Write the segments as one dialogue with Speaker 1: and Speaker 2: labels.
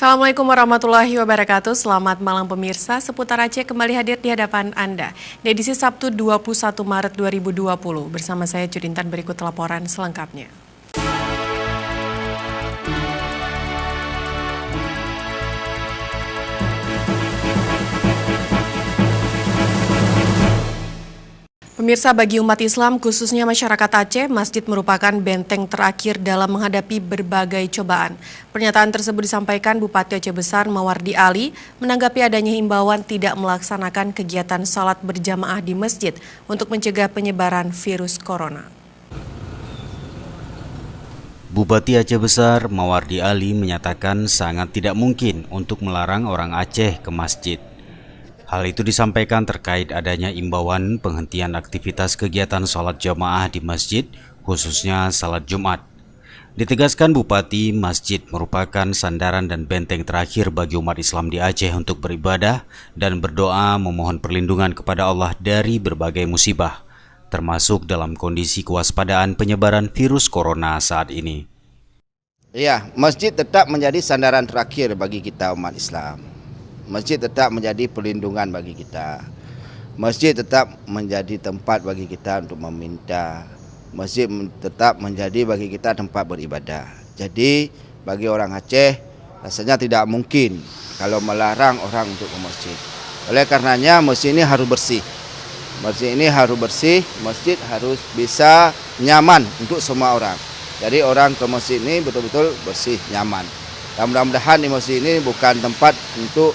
Speaker 1: Assalamualaikum warahmatullahi wabarakatuh. Selamat malam pemirsa. Seputar Aceh kembali hadir di hadapan Anda di edisi Sabtu 21 Maret 2020. Bersama saya Judintan, berikut laporan selengkapnya. Pemirsa, bagi umat Islam, khususnya masyarakat Aceh, masjid merupakan benteng terakhir dalam menghadapi berbagai cobaan. Pernyataan tersebut disampaikan Bupati Aceh Besar Mawardi Ali menanggapi adanya himbauan tidak melaksanakan kegiatan salat berjamaah di masjid untuk mencegah penyebaran virus corona.
Speaker 2: Bupati Aceh Besar Mawardi Ali menyatakan sangat tidak mungkin untuk melarang orang Aceh ke masjid. Hal itu disampaikan terkait adanya imbauan penghentian aktivitas kegiatan salat jamaah di masjid, khususnya salat Jumat. Ditegaskan Bupati, masjid merupakan sandaran dan benteng terakhir bagi umat Islam di Aceh untuk beribadah dan berdoa memohon perlindungan kepada Allah dari berbagai musibah, termasuk dalam kondisi kewaspadaan penyebaran virus corona saat ini.
Speaker 3: Ya, masjid tetap menjadi sandaran terakhir bagi kita umat Islam. Masjid tetap menjadi perlindungan bagi kita. Masjid tetap menjadi tempat bagi kita untuk meminta. Masjid tetap menjadi bagi kita tempat beribadah. Jadi bagi orang Aceh rasanya tidak mungkin kalau melarang orang untuk ke masjid. Oleh karenanya masjid ini harus bersih. Masjid ini harus bersih, masjid harus bisa nyaman untuk semua orang. Jadi orang ke masjid ini betul-betul bersih, nyaman. Dan mudah-mudahan di masjid ini bukan tempat untuk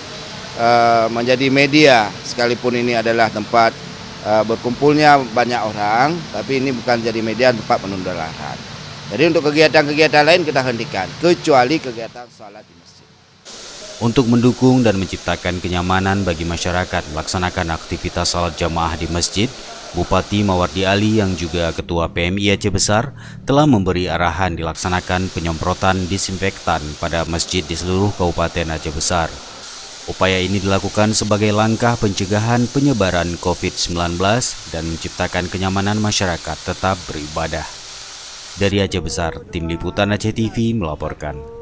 Speaker 3: menjadi media, sekalipun ini adalah tempat berkumpulnya banyak orang, tapi ini bukan jadi media, tempat penularan. Jadi untuk kegiatan-kegiatan lain kita hentikan, kecuali kegiatan salat di masjid.
Speaker 2: Untuk mendukung dan menciptakan kenyamanan bagi masyarakat melaksanakan aktivitas salat jamaah di masjid, Bupati Mawardi Ali yang juga Ketua PMI Aceh Besar telah memberi arahan dilaksanakan penyemprotan disinfektan pada masjid di seluruh Kabupaten Aceh Besar. Upaya ini dilakukan sebagai langkah pencegahan penyebaran COVID-19 dan menciptakan kenyamanan masyarakat tetap beribadah. Dari Aceh Besar, Tim Liputan Aceh TV melaporkan.